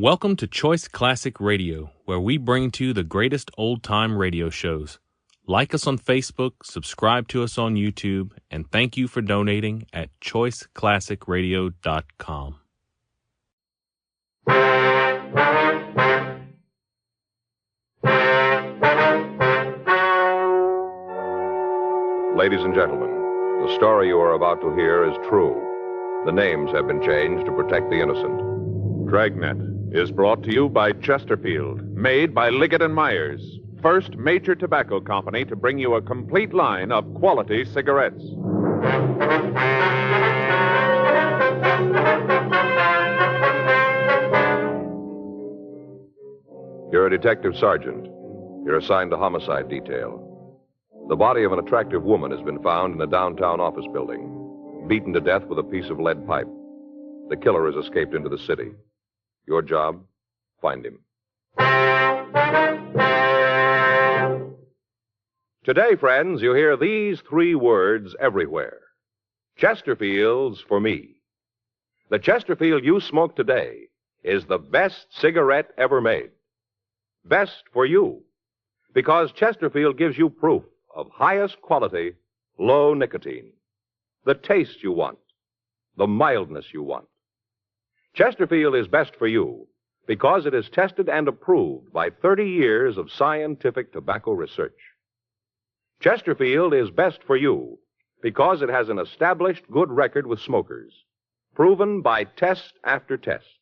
Welcome to Choice Classic Radio, where we bring to you the greatest old-time radio shows. Like us on Facebook, subscribe to us on YouTube, and thank you for donating at choiceclassicradio.com. Ladies and gentlemen, the story you are about to hear is true. The names have been changed to protect the innocent. Dragnet is brought to you by Chesterfield, made by Liggett & Myers, first major tobacco company to bring you a complete line of quality cigarettes. You're a detective sergeant. You're assigned to homicide detail. The body of an attractive woman has been found in a downtown office building, beaten to death with a piece of lead pipe. The killer has escaped into the city. Your job, find him. Today, friends, you hear these three words everywhere. Chesterfield's for me. The Chesterfield you smoke today is the best cigarette ever made. Best for you, because Chesterfield gives you proof of highest quality, low nicotine. The taste you want, the mildness you want. Chesterfield is best for you because it is tested and approved by 30 years of scientific tobacco research. Chesterfield is best for you because it has an established good record with smokers, proven by test after test.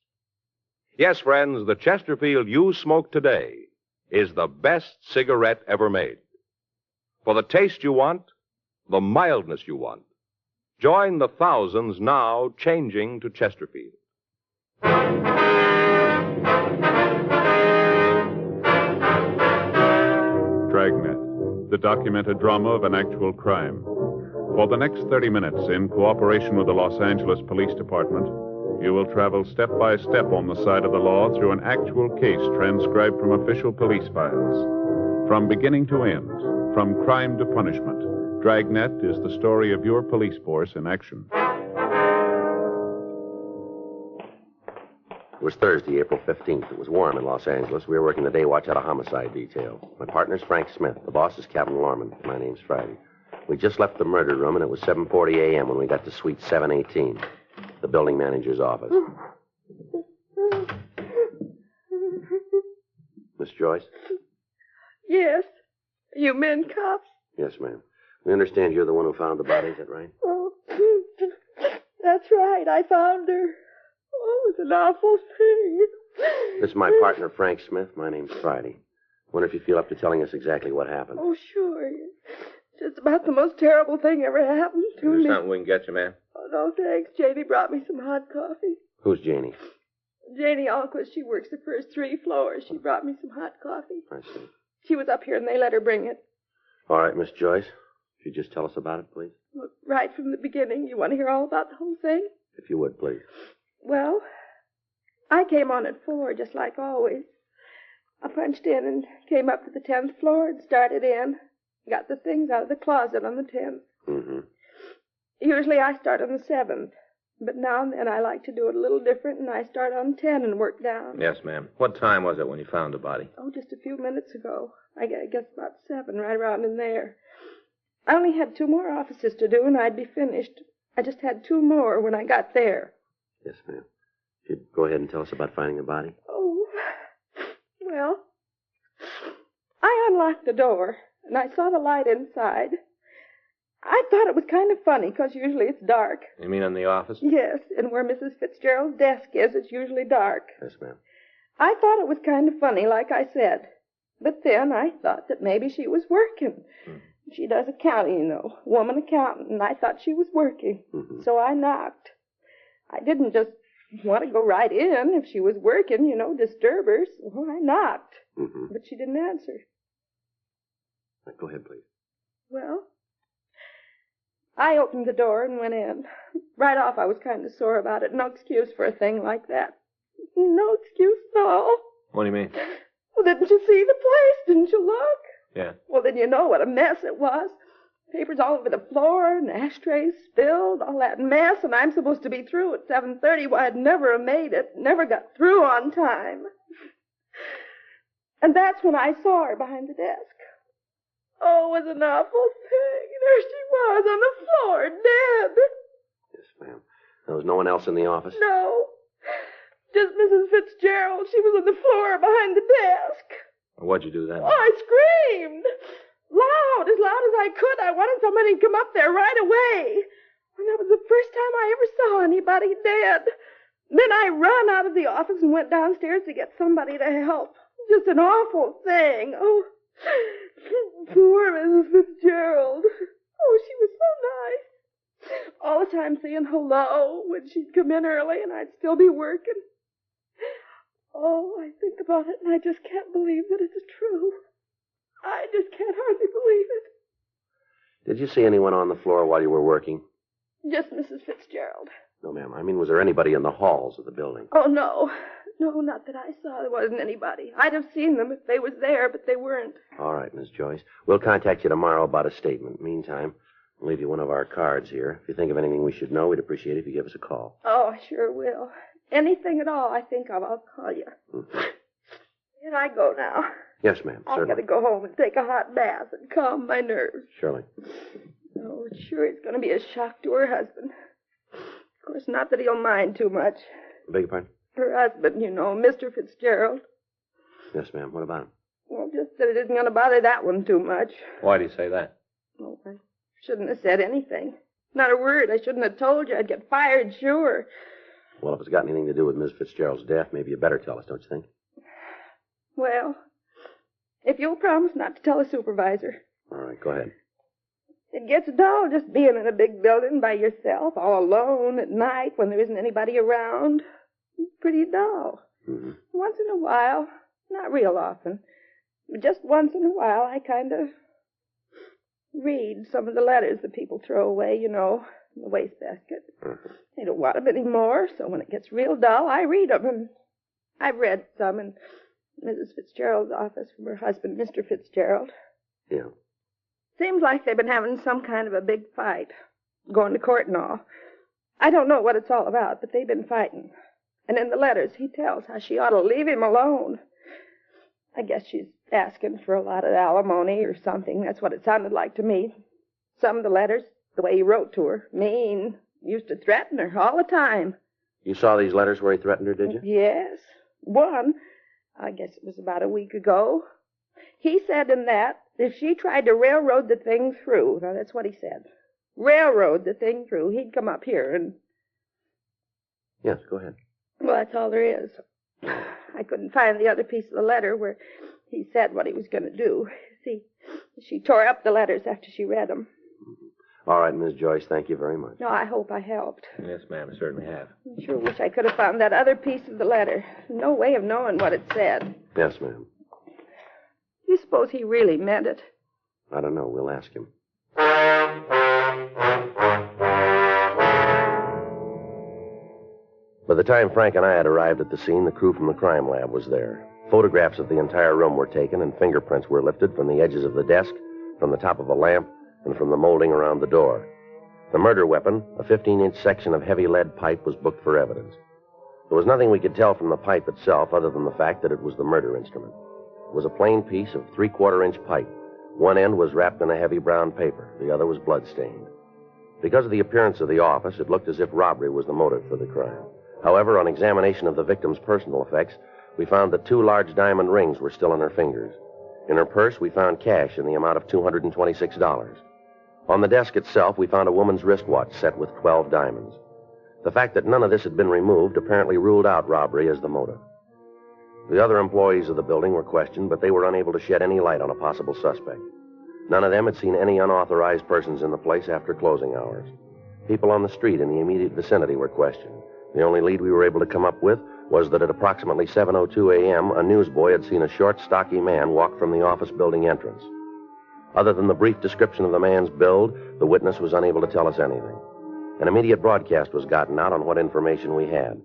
Yes, friends, the Chesterfield you smoke today is the best cigarette ever made. For the taste you want, the mildness you want, join the thousands now changing to Chesterfield. Dragnet, the documented drama of an actual crime. For the next 30 minutes, in cooperation with the Los Angeles Police Department, you will travel step by step on the side of the law through an actual case transcribed from official police files. From beginning to end, from crime to punishment, Dragnet is the story of your police force in action. It was Thursday, April 15th. It was warm in Los Angeles. We were working the day watch at a homicide detail. My partner's Frank Smith. The boss is Captain Lorman. My name's Friday. We just left the murder room, and it was 7:40 a.m. when we got to suite 718, the building manager's office. Miss Joyce? Yes. You men cops? Yes, ma'am. We understand you're the one who found the body, is that right? Oh, that's right. I found her. Oh, it was an awful thing. This is my partner, Frank Smith. My name's Friday. Wonder if you feel up to telling us exactly what happened. Oh, sure. Just about the most terrible thing ever happened to me. Is there something we can get you, ma'am? Oh, no, thanks. Janie brought me some hot coffee. Who's Janie? Janie Alquist. She works the first 3 floors. She brought me some hot coffee. I see. She was up here and they let her bring it. All right, Miss Joyce. Could you just tell us about it, please? Look, right from the beginning. You want to hear all about the whole thing? If you would, please. Well, I came on at 4, just like always. I punched in and came up to the 10th floor and started in. Got the things out of the closet on the 10th. Mm-hmm. Usually I start on the 7th, but now and then I like to do it a little different, and I start on 10 and work down. Yes, ma'am. What time was it when you found the body? Oh, just a few minutes ago. I guess about 7, right around in there. I only had 2 more offices to do, and I'd be finished. I just had 2 more when I got there. Yes, ma'am. You'd go ahead and tell us about finding the body? Oh, well, I unlocked the door, and I saw the light inside. I thought it was kind of funny, because usually it's dark. You mean in the office? Yes, and where Mrs. Fitzgerald's desk is, it's usually dark. Yes, ma'am. I thought it was kind of funny, like I said. But then I thought that maybe she was working. She does accounting, you know, woman accountant, and I thought she was working. Mm-hmm. So I knocked. I didn't just want to go right in. If she was working, you know, disturb her. So I knocked. Mm-hmm. But she didn't answer. Go ahead, please. Well, I opened the door and went in. Right off, I was kind of sore about it. No excuse for a thing like that. No excuse at all. What do you mean? Well, didn't you see the place? Didn't you look? Yeah. Well, then you know what a mess it was. Papers all over the floor, and ashtrays spilled, all that mess, and I'm supposed to be through at 7:30. Why, I'd never have made it. Never got through on time. And that's when I saw her behind the desk. Oh, it was an awful thing. There she was on the floor, dead. Yes, ma'am. There was no one else in the office? No. Just Mrs. Fitzgerald. She was on the floor behind the desk. What'd you do then? Oh, I screamed. Loud as I could. I wanted somebody to come up there right away. And that was the first time I ever saw anybody dead. Then I ran out of the office and went downstairs to get somebody to help. Just an awful thing. Oh, poor Mrs. Fitzgerald. Oh, she was so nice. All the time saying hello when she'd come in early and I'd still be working. Oh, I think about it and I just can't believe that it's true. I just can't hardly believe it. Did you see anyone on the floor while you were working? Just Mrs. Fitzgerald. No, ma'am. I mean, was there anybody in the halls of the building? Oh, no. No, not that I saw. There wasn't anybody. I'd have seen them if they was there, but they weren't. All right, Miss Joyce. We'll contact you tomorrow about a statement. Meantime, we'll leave you one of our cards here. If you think of anything we should know, we'd appreciate it if you give us a call. Oh, I sure will. Anything at all I think of, I'll call you. Mm-hmm. Here I go now. Yes, ma'am. I've Certainly. got to go home and take a hot bath and calm my nerves. Surely. Oh, sure, it's going to be a shock to her husband. Of course, not that he'll mind too much. Beg your pardon? Her husband, you know, Mr. Fitzgerald. Yes, ma'am. What about him? Well, just that it isn't going to bother that one too much. Why do you say that? Oh, I shouldn't have said anything. Not a word. I shouldn't have told you. I'd get fired, sure. Well, if it's got anything to do with Miss Fitzgerald's death, maybe you better tell us, don't you think? Well, if you'll promise not to tell the supervisor. All right, go ahead. It gets dull just being in a big building by yourself, all alone at night when there isn't anybody around. It's pretty dull. Mm-hmm. Once in a while, not real often, but just once in a while, I kind of read some of the letters that people throw away, you know, in the wastebasket. Mm-hmm. They don't want them anymore, so when it gets real dull, I read them. And I've read some in Mrs. Fitzgerald's office from her husband, Mr. Fitzgerald. Yeah. Seems like they've been having some kind of a big fight, going to court and all. I don't know what it's all about, but they've been fighting. And in the letters, he tells how she ought to leave him alone. I guess she's asking for a lot of alimony or something. That's what it sounded like to me. Some of the letters, the way he wrote to her, mean, used to threaten her all the time. You saw these letters where he threatened her, did you? Yes. One, I guess it was about a week ago. He said in that if she tried to railroad the thing through, now that's what he said, railroad the thing through, he'd come up here and... Yes, go ahead. Well, that's all there is. I couldn't find the other piece of the letter where he said what he was going to do. See, she tore up the letters after she read them. All right, Miss Joyce, thank you very much. No, I hope I helped. Yes, ma'am, I certainly have. I sure wish I could have found that other piece of the letter. No way of knowing what it said. Yes, ma'am. You suppose he really meant it? I don't know. We'll ask him. By the time Frank and I had arrived at the scene, the crew from the crime lab was there. Photographs of the entire room were taken, and fingerprints were lifted from the edges of the desk, from the top of a lamp, and from the molding around the door. The murder weapon, a 15-inch section of heavy lead pipe, was booked for evidence. There was nothing we could tell from the pipe itself other than the fact that it was the murder instrument. It was a plain piece of 3/4-inch pipe. One end was wrapped in a heavy brown paper. The other was blood-stained. Because of the appearance of the office, it looked as if robbery was the motive for the crime. However, on examination of the victim's personal effects, we found that 2 large diamond rings were still on her fingers. In her purse, we found cash in the amount of $226. On the desk itself, we found a woman's wristwatch set with 12 diamonds. The fact that none of this had been removed apparently ruled out robbery as the motive. The other employees of the building were questioned, but they were unable to shed any light on a possible suspect. None of them had seen any unauthorized persons in the place after closing hours. People on the street in the immediate vicinity were questioned. The only lead we were able to come up with was that at approximately 7:02 a.m., a newsboy had seen a short, stocky man walk from the office building entrance. Other than the brief description of the man's build, the witness was unable to tell us anything. An immediate broadcast was gotten out on what information we had.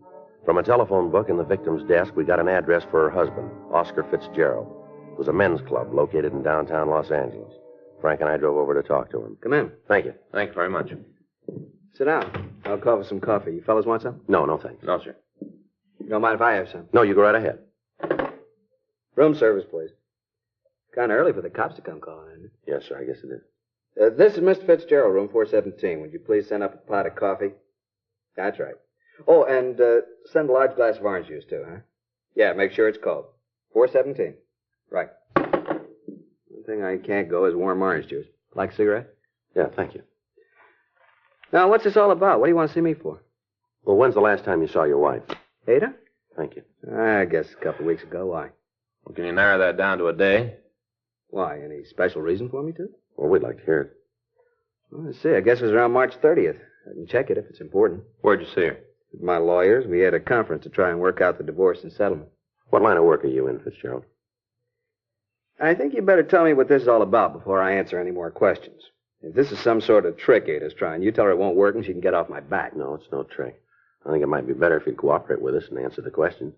From a telephone book in the victim's desk, we got an address for her husband, Oscar Fitzgerald. It was a men's club located in downtown Los Angeles. Frank and I drove over to talk to him. Come in. Thank you. Thank you very much. Sit down. I'll call for some coffee. You fellas want some? No, thanks. No, sir. You don't mind if I have some? No, you go right ahead. Room service, please. Kind of early for the cops to come calling, isn't it? Yes, sir, I guess it is. This is Mr. Fitzgerald, room 417. Would you please send up a pot of coffee? That's right. Oh, and send a large glass of orange juice, too, huh? Yeah, make sure it's cold. 417. Right. One thing I can't go is warm orange juice. Like a cigarette? Yeah, thank you. Now, what's this all about? What do you want to see me for? Well, when's the last time you saw your wife? Ada? Thank you. I guess a couple of weeks ago. Why? Well, can you narrow that down to a day? Why? Any special reason for me to? Well, we'd like to hear it. Well, let's see. I guess it was around March 30th. I can check it if it's important. Where'd you see her? With my lawyers, we had a conference to try and work out the divorce and settlement. What line of work are you in, Fitzgerald? I think you better tell me what this is all about before I answer any more questions. If this is some sort of trick Ada's trying, you tell her it won't work and she can get off my back. No, it's no trick. I think it might be better if you'd cooperate with us and answer the questions.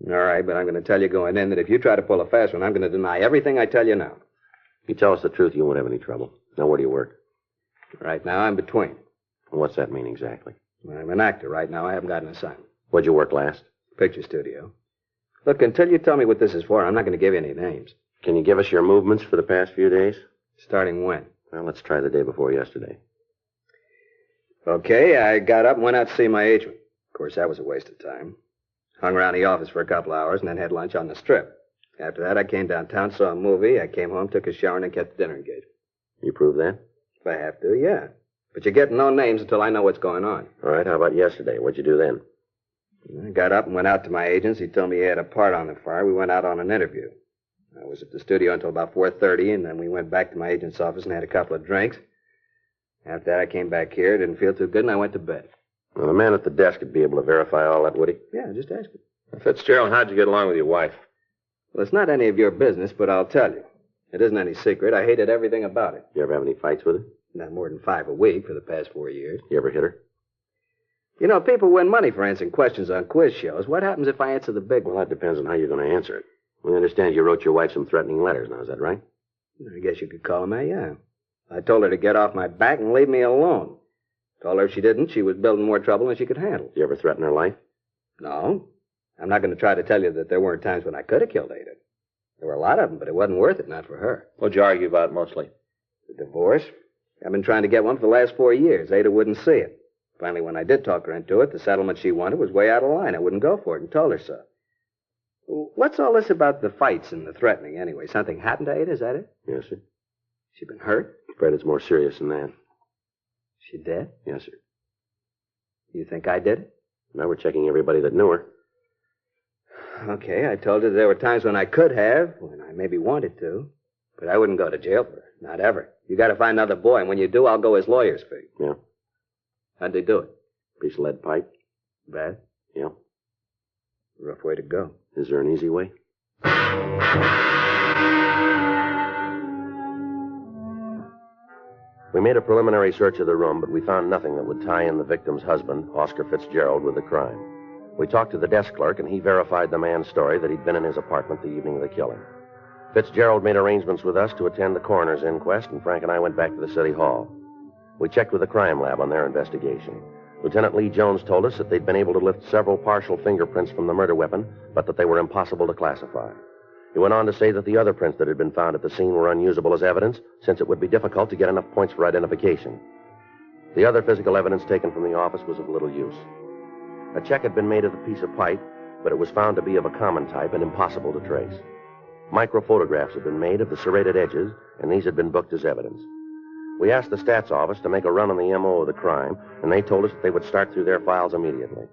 All right, but I'm going to tell you going in that if you try to pull a fast one, I'm going to deny everything I tell you now. If you tell us the truth, you won't have any trouble. Now, where do you work? Right now, I'm between. What's that mean exactly? I'm an actor right now. I haven't got an assignment. Where'd you work last? Picture studio. Look, until you tell me what this is for, I'm not going to give you any names. Can you give us your movements for the past few days? Starting when? Well, let's try the day before yesterday. Okay, I got up and went out to see my agent. Of course, that was a waste of time. Hung around the office for a couple hours and then had lunch on the strip. After that, I came downtown, saw a movie. I came home, took a shower, and then kept the dinner engagement. You prove that? If I have to, yeah. But you're getting no names until I know what's going on. All right, how about yesterday? What'd you do then? I got up and went out to my agent's. He told me he had a part on the fire. We went out on an interview. I was at the studio until about 4:30, and then we went back to my agent's office and had a couple of drinks. After that, I came back here, didn't feel too good, and I went to bed. Well, the man at the desk would be able to verify all that, would he? Yeah, just ask him. Fitzgerald, how'd you get along with your wife? Well, it's not any of your business, but I'll tell you. It isn't any secret. I hated everything about it. You ever have any fights with her? Not more than 5 a week for the past 4 years. You ever hit her? You know, people win money for answering questions on quiz shows. What happens if I answer the big one? Well, that depends on how you're going to answer it. We understand you wrote your wife some threatening letters now, is that right? I guess you could call them that, yeah. I told her to get off my back and leave me alone. Told her if she didn't, she was building more trouble than she could handle. You ever threaten her life? No. I'm not going to try to tell you that there weren't times when I could have killed Ada. There were a lot of them, but it wasn't worth it, not for her. What'd you argue about mostly? The divorce. I've been trying to get one for the last 4 years. Ada wouldn't see it. Finally, when I did talk her into it, the settlement she wanted was way out of line. I wouldn't go for it and told her so. What's all this about the fights and the threatening, anyway? Something happened to Ada, is that it? Yes, sir. She been hurt? I'm afraid it's more serious than that. She dead? Yes, sir. You think I did it? Now we're checking everybody that knew her. Okay, I told her there were times when I could have, when I maybe wanted to. But I wouldn't go to jail for her. Not ever. You got to find another boy, and when you do, I'll go his lawyer's fee. Yeah. How'd they do it? Piece of lead pipe. Bad? Yeah. Rough way to go. Is there an easy way? We made a preliminary search of the room, but we found nothing that would tie in the victim's husband, Oscar Fitzgerald, with the crime. We talked to the desk clerk, and he verified the man's story that he'd been in his apartment the evening of the killing. Fitzgerald made arrangements with us to attend the coroner's inquest, and Frank and I went back to the city hall. We checked with the crime lab on their investigation. Lieutenant Lee Jones told us that they'd been able to lift several partial fingerprints from the murder weapon, but that they were impossible to classify. He went on to say that the other prints that had been found at the scene were unusable as evidence, since it would be difficult to get enough points for identification. The other physical evidence taken from the office was of little use. A check had been made of the piece of pipe, but it was found to be of a common type and impossible to trace. Microphotographs had been made of the serrated edges, and these had been booked as evidence. We asked the stats office to make a run on the M.O. of the crime, and they told us that they would start through their files immediately.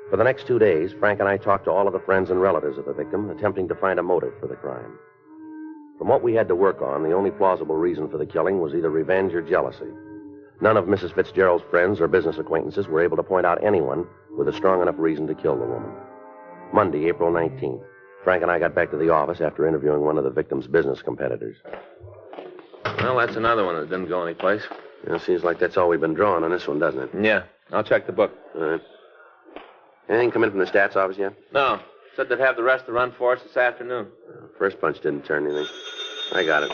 For the next 2 days, Frank and I talked to all of the friends and relatives of the victim, attempting to find a motive for the crime. From what we had to work on, the only plausible reason for the killing was either revenge or jealousy. None of Mrs. Fitzgerald's friends or business acquaintances were able to point out anyone with a strong enough reason to kill the woman. Monday, April 19th, Frank and I got back to the office after interviewing one of the victim's business competitors. Well, that's another one that didn't go anyplace. It seems like that's all we've been drawing on this one, doesn't it? Yeah, I'll check the book. All right. Anything come in from the stats office yet? No, said they'd have the rest of the run for us this afternoon. First punch didn't turn anything. I got it.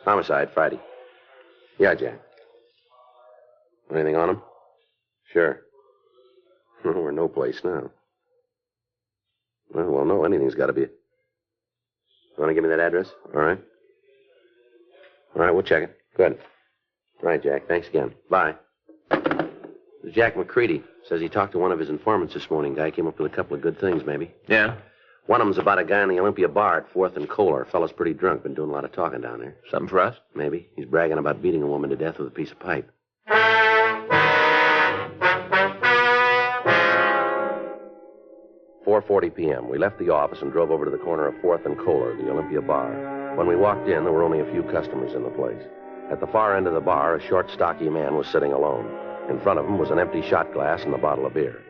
Homicide, Friday. Yeah, Jack. Anything on him? Sure. We're no place now. Well, no, anything's got to be. Want to give me that address? All right. All right, we'll check it. Good. All right, Jack. Thanks again. Bye. This is Jack McCready. Says he talked to one of his informants this morning. Guy came up with a couple of good things, maybe. Yeah? One of them's about a guy in the Olympia bar at 4th and Kohler. Fellow's pretty drunk. Been doing a lot of talking down there. Something for us? Maybe. He's bragging about beating a woman to death with a piece of pipe. 4:40 p.m. We left the office and drove over to the corner of 4th and Kohler, the Olympia bar. When we walked in, there were only a few customers in the place. At the far end of the bar, a short, stocky man was sitting alone. In front of him was an empty shot glass and a bottle of beer.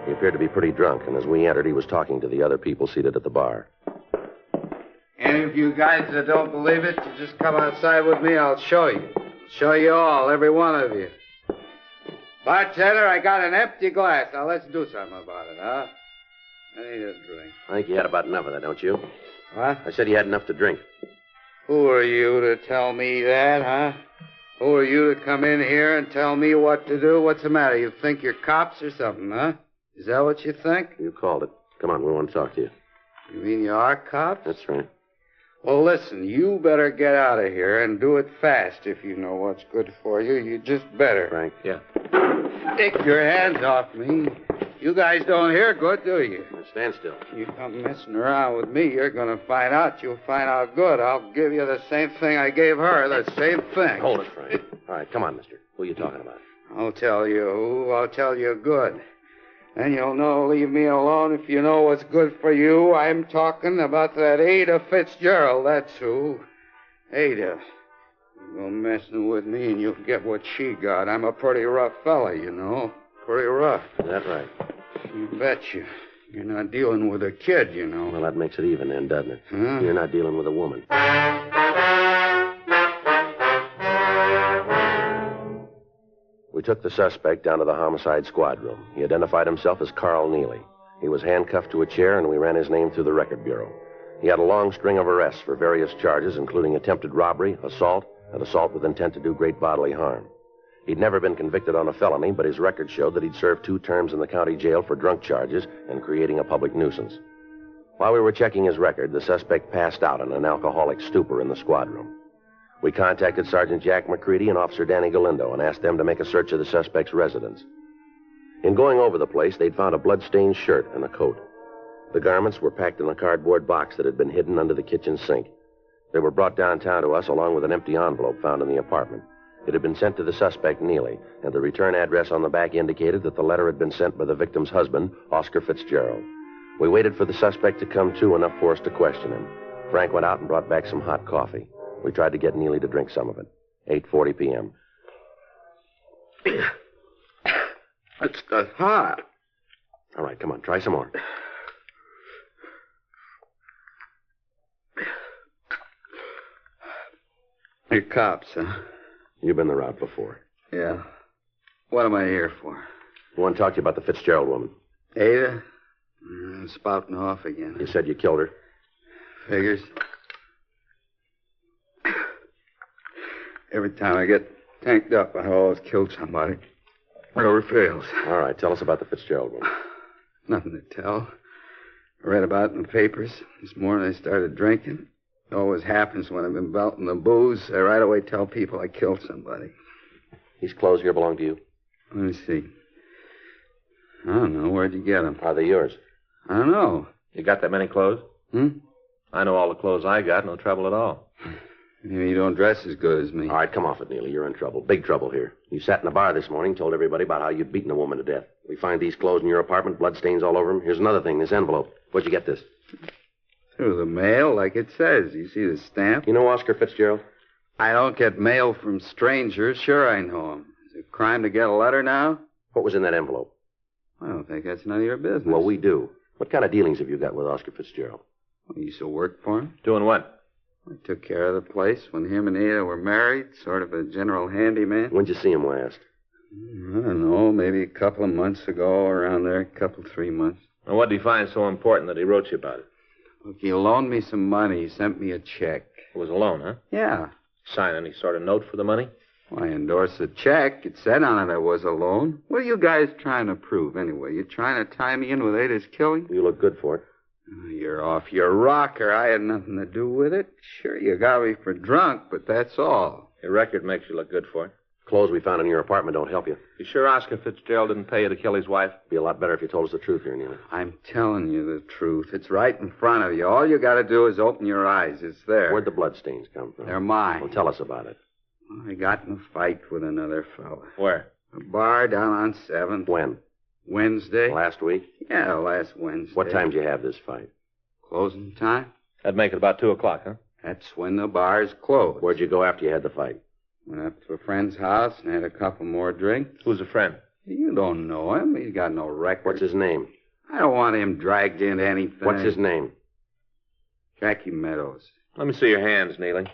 He appeared to be pretty drunk, and as we entered, he was talking to the other people seated at the bar. Any of you guys that don't believe it, you just come outside with me, I'll show you. I'll show you all, every one of you. Bartender, I got an empty glass. Now let's do something about it, huh? I need a drink. I think you had about enough of that, don't you? What? I said you had enough to drink. Who are you to tell me that, huh? Who are you to come in here and tell me what to do? What's the matter? You think you're cops or something, huh? Is that what you think? You called it. Come on, we want to talk to you. You mean you are cops? That's right. Well, listen, you better get out of here and do it fast if you know what's good for you. You just better. Frank? Yeah. Take your hands off me. You guys don't hear good, do you? Stand still. You come messing around with me, you're going to find out. You'll find out good. I'll give you the same thing I gave her, the same thing. Hold it, Frank. All right, come on, mister. Who are you talking about? I'll tell you who. I'll tell you good. And you'll know, leave me alone if you know what's good for you. I'm talking about that Ada Fitzgerald, that's who. Ada. You go messing with me and you'll get what she got. I'm a pretty rough fella, you know. Pretty rough. Is that right? You betcha. You're not dealing with a kid, you know. Well, that makes it even then, doesn't it? Huh? You're not dealing with a woman. We took the suspect down to the homicide squad room. He identified himself as Carl Neely. He was handcuffed to a chair, and we ran his name through the record bureau. He had a long string of arrests for various charges, including attempted robbery, assault, and assault with intent to do great bodily harm. He'd never been convicted on a felony, but his record showed that he'd served 2 terms in the county jail for drunk charges and creating a public nuisance. While we were checking his record, the suspect passed out in an alcoholic stupor in the squad room. We contacted Sergeant Jack McCready and Officer Danny Galindo and asked them to make a search of the suspect's residence. In going over the place, they'd found a blood-stained shirt and a coat. The garments were packed in a cardboard box that had been hidden under the kitchen sink. They were brought downtown to us along with an empty envelope found in the apartment. It had been sent to the suspect, Neely, and the return address on the back indicated that the letter had been sent by the victim's husband, Oscar Fitzgerald. We waited for the suspect to come to enough for us to question him. Frank went out and brought back some hot coffee. We tried to get Neely to drink some of it. 8:40 p.m. It's got hot. All right, come on, try some more. You're cops, huh? You've been the route before. Yeah. What am I here for? I want to talk to you about the Fitzgerald woman. Ada? Spouting off again. You said you killed her. Figures. Every time I get tanked up, I always kill somebody. It never fails. All right, tell us about the Fitzgerald woman. Nothing to tell. I read about it in the papers. This morning I started drinking. It always happens when I've been belting the booze. I right away tell people I killed somebody. These clothes here belong to you? Let me see. I don't know. Where'd you get them? Are they yours? I don't know. You got that many clothes? I know all the clothes I got. No trouble at all. Maybe you don't dress as good as me. All right, come off it, Neely. You're in trouble. Big trouble here. You sat in a bar this morning, told everybody about how you'd beaten a woman to death. We find these clothes in your apartment, bloodstains all over them. Here's another thing, this envelope. Where'd you get this? Through the mail, like it says. You see the stamp? You know Oscar Fitzgerald? I don't get mail from strangers. Sure, I know him. Is it a crime to get a letter now? What was in that envelope? I don't think that's none of your business. Well, we do. What kind of dealings have you got with Oscar Fitzgerald? Well, you used to work for him? Doing what? I took care of the place when him and Ada were married, sort of a general handyman. When'd you see him last? I don't know, maybe a couple of months ago, around there, 3 months. And what did he find so important that he wrote you about it? Look, he loaned me some money. He sent me a check. It was a loan, huh? Yeah, Sign any sort of note for the money? Well, I endorsed a check. It said on it I was a loan. What are you guys trying to prove, anyway? You trying to tie me in with Ada's killing? You look good for it. Oh, you're off your rocker. I had nothing to do with it. Sure, you got me for drunk, but that's all. Your record makes you look good for it. Clothes we found in your apartment don't help you. You sure Oscar Fitzgerald didn't pay you to kill his wife? Be a lot better if you told us the truth here, Neely. I'm telling you the truth. It's right in front of you. All you got to do is open your eyes. It's there. Where'd the bloodstains come from? They're mine. Well, tell us about it. I got in a fight with another fella. Where? A bar down on 7th. When? Wednesday. Last week? Yeah, last Wednesday. What time did you have this fight? Closing time? That'd make it about 2 o'clock, huh? That's when the bar's closed. Where'd you go after you had the fight? Went up to a friend's house and had a couple more drinks. Who's a friend? You don't know him. He's got no record. What's his name? I don't want him dragged into anything. What's his name? Jackie Meadows. Let me see your hands, Neely.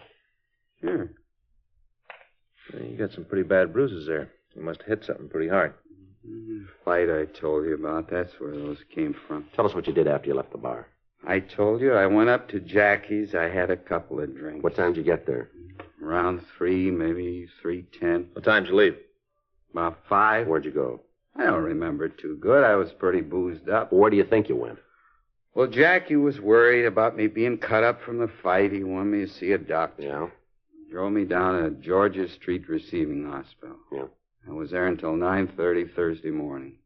Sure. You got some pretty bad bruises there. You must have hit something pretty hard. The fight I told you about, that's where those came from. Tell us what you did after you left the bar. I told you I went up to Jackie's. I had a couple of drinks. What time did you get there? Around 3, maybe 3:10. What time did you leave? About 5. Where'd you go? I don't remember too good. I was pretty boozed up. Where do you think you went? Well, Jackie was worried about me being cut up from the fight. He wanted me to see a doctor. Yeah? Drove me down to Georgia Street Receiving Hospital. Yeah. I was there until 9:30 Thursday morning.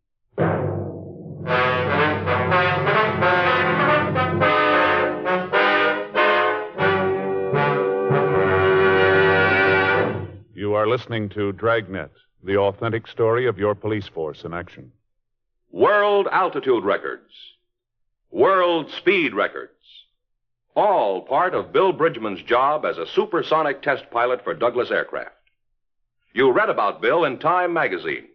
You are listening to Dragnet, the authentic story of your police force in action. World altitude records. World speed records. All part of Bill Bridgman's job as a supersonic test pilot for Douglas Aircraft. You read about Bill in Time magazine.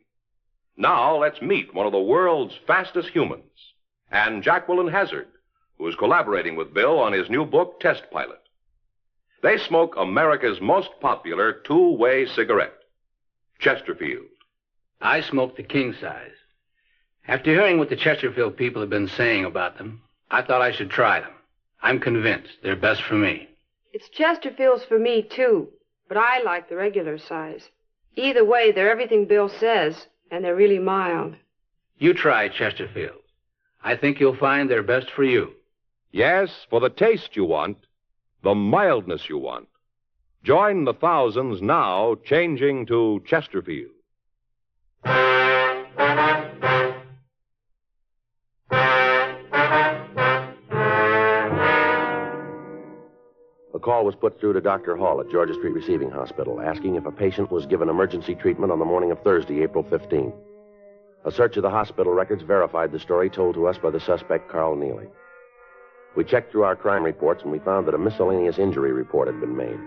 Now let's meet one of the world's fastest humans, and Jacqueline Hazard, who is collaborating with Bill on his new book, Test Pilot. They smoke America's most popular two-way cigarette, Chesterfield. I smoke the king size. After hearing what the Chesterfield people have been saying about them, I thought I should try them. I'm convinced they're best for me. It's Chesterfields for me, too, but I like the regular size. Either way, they're everything Bill says, and they're really mild. You try Chesterfield. I think you'll find they're best for you. Yes, for the taste you want, the mildness you want. Join the thousands now changing to Chesterfield. A call was put through to Dr. Hall at Georgia Street Receiving Hospital, asking if a patient was given emergency treatment on the morning of Thursday, April 15th. A search of the hospital records verified the story told to us by the suspect, Carl Neely. We checked through our crime reports, and we found that a miscellaneous injury report had been made.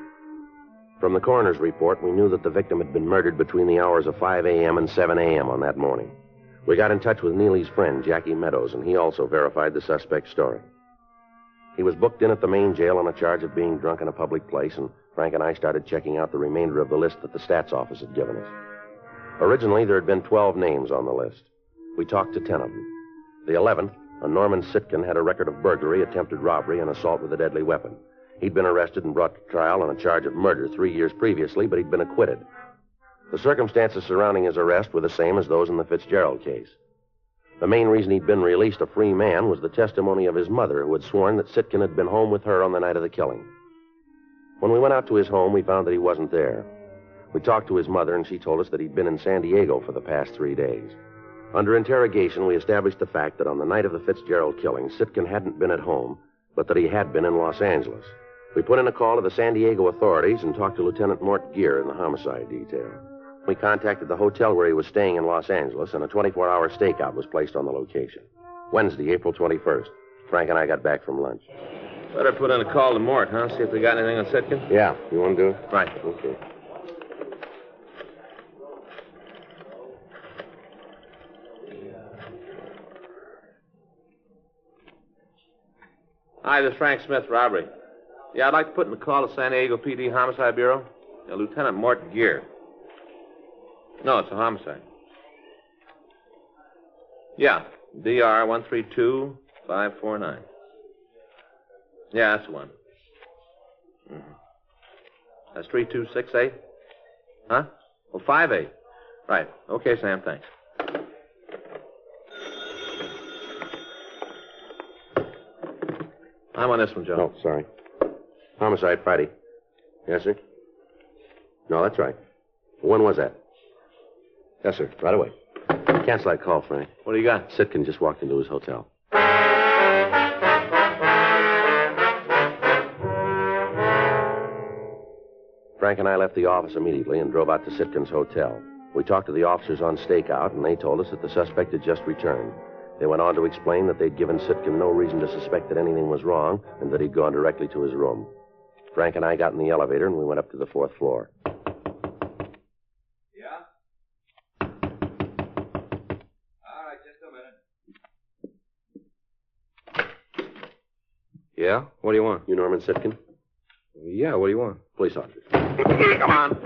From the coroner's report, we knew that the victim had been murdered between the hours of 5 a.m. and 7 a.m. on that morning. We got in touch with Neely's friend, Jackie Meadows, and he also verified the suspect's story. He was booked in at the main jail on a charge of being drunk in a public place, and Frank and I started checking out the remainder of the list that the stats office had given us. Originally, there had been 12 names on the list. We talked to 10 of them. The 11th, a Norman Sitkin, had a record of burglary, attempted robbery, and assault with a deadly weapon. He'd been arrested and brought to trial on a charge of murder 3 years previously, but he'd been acquitted. The circumstances surrounding his arrest were the same as those in the Fitzgerald case. The main reason he'd been released a free man was the testimony of his mother, who had sworn that Sitkin had been home with her on the night of the killing. When we went out to his home, we found that he wasn't there. We talked to his mother, and she told us that he'd been in San Diego for the past 3 days. Under interrogation, we established the fact that on the night of the Fitzgerald killing, Sitkin hadn't been at home, but that he had been in Los Angeles. We put in a call to the San Diego authorities and talked to Lieutenant Mort Gear in the homicide detail. We contacted the hotel where he was staying in Los Angeles, and a 24-hour stakeout was placed on the location. Wednesday, April 21st. Frank and I got back from lunch. Better put in a call to Mort, huh? See if they got anything on Sitkin? Yeah. You want to do it? Right. Okay. Hi, this is Frank Smith, robbery. Yeah, I'd like to put in a call to San Diego PD Homicide Bureau. Lieutenant Mort Gear. No, it's a homicide. Yeah, DR 132549. Yeah, that's the one. Mm-hmm. That's 326A? Huh? Oh, 5A. Right. Okay, Sam, thanks. I'm on this one, Joe. Oh, sorry. Homicide, Friday. Yes, sir? No, that's right. When was that? Yes, sir. Right away. Cancel that call, Frank. What do you got? Sitkin just walked into his hotel. Frank and I left the office immediately and drove out to Sitkin's hotel. We talked to the officers on stakeout, and they told us that the suspect had just returned. They went on to explain that they'd given Sitkin no reason to suspect that anything was wrong and that he'd gone directly to his room. Frank and I got in the elevator, and we went up to the 4th floor. Yeah? All right, just a minute. Yeah? What do you want? You Norman Sitkin? Yeah, what do you want? Police officer. Come on.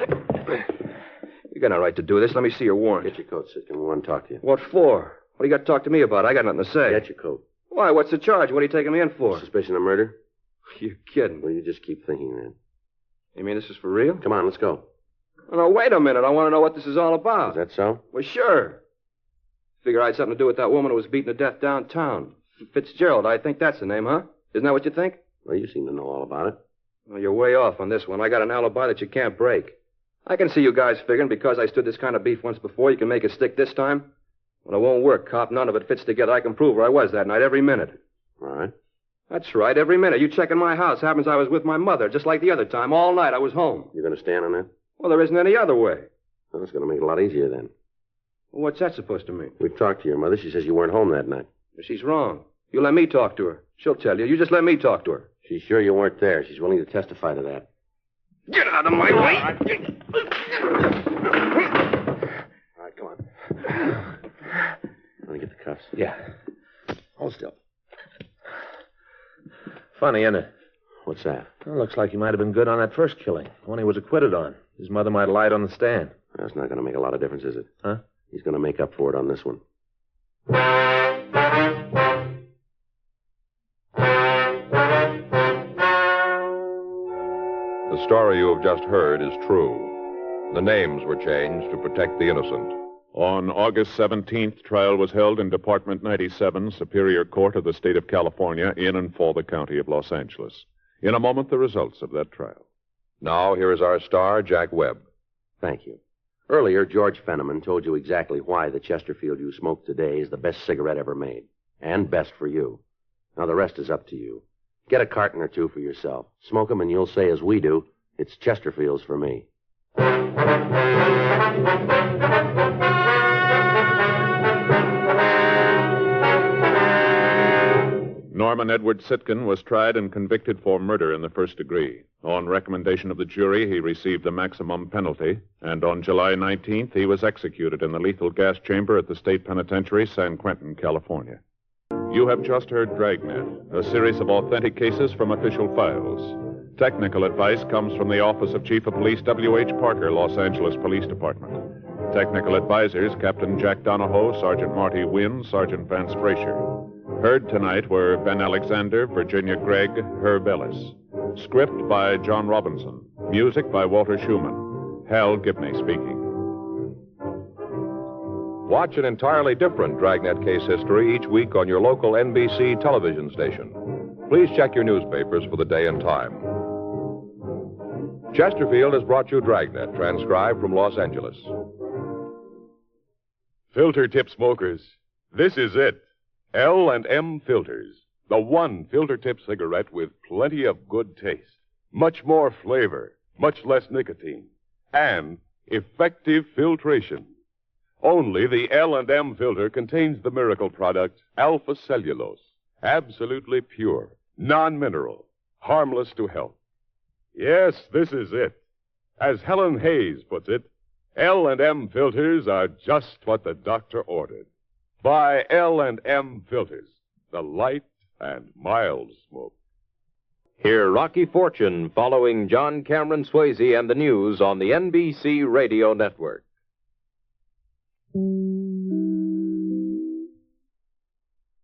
You got no right to do this. Let me see your warrant. Get your coat, Sitkin. We want to talk to you. What for? What do you got to talk to me about? I got nothing to say. Get your coat. Why? What's the charge? What are you taking me in for? Suspicion of murder? You're kidding. Well, you just keep thinking, man. You mean this is for real? Come on, let's go. Oh, no, wait a minute. I want to know what this is all about. Is that so? Well, sure. Figure I had something to do with that woman who was beaten to death downtown. Fitzgerald, I think that's the name, huh? Isn't that what you think? Well, you seem to know all about it. Well, you're way off on this one. I got an alibi that you can't break. I can see you guys figuring because I stood this kind of beef once before, you can make it stick this time. Well, it won't work, cop. None of it fits together. I can prove where I was that night every minute. All right. That's right, every minute. You check in my house. Happens I was with my mother, just like the other time. All night I was home. You going to stand on that? Well, there isn't any other way. Well, that's going to make it a lot easier then. Well, what's that supposed to mean? We've talked to your mother. She says you weren't home that night. She's wrong. You let me talk to her. She'll tell you. You just let me talk to her. She's sure you weren't there. She's willing to testify to that. Get out of my way! All right, come on. Let me get the cuffs. Yeah. Hold still. Funny, isn't it? What's that? Well, looks like he might have been good on that first killing. The one he was acquitted on. His mother might have lied on the stand. That's not going to make a lot of difference, is it? Huh? He's going to make up for it on this one. The story you have just heard is true. The names were changed to protect the innocent. On August 17th, trial was held in Department 97, Superior Court of the State of California, in and for the County of Los Angeles. In a moment, the results of that trial. Now, here is our star, Jack Webb. Thank you. Earlier, George Fenneman told you exactly why the Chesterfield you smoke today is the best cigarette ever made. And best for you. Now, the rest is up to you. Get a carton or two for yourself. Smoke 'em and you'll say as we do, it's Chesterfields for me. Norman Edward Sitkin was tried and convicted for murder in the first degree. On recommendation of the jury, he received the maximum penalty, and on July 19th, he was executed in the lethal gas chamber at the State Penitentiary, San Quentin, California. You have just heard Dragnet, a series of authentic cases from official files. Technical advice comes from the Office of Chief of Police W.H. Parker, Los Angeles Police Department. Technical advisors, Captain Jack Donahoe, Sergeant Marty Wynn, Sergeant Vance Frazier. Heard tonight were Ben Alexander, Virginia Gregg, Herb Ellis. Script by John Robinson. Music by Walter Schumann. Hal Gibney speaking. Watch an entirely different Dragnet case history each week on your local NBC television station. Please check your newspapers for the day and time. Chesterfield has brought you Dragnet, transcribed from Los Angeles. Filter tip smokers, this is it. L&M Filters, the one filter tip cigarette with plenty of good taste, much more flavor, much less nicotine, and effective filtration. Only the L&M filter contains the miracle product, alpha cellulose, absolutely pure, non-mineral, harmless to health. Yes, this is it. As Helen Hayes puts it, L&M filters are just what the doctor ordered. Buy L&M filters, the light and mild smoke. Hear Rocky Fortune following John Cameron Swayze and the news on the NBC Radio Network.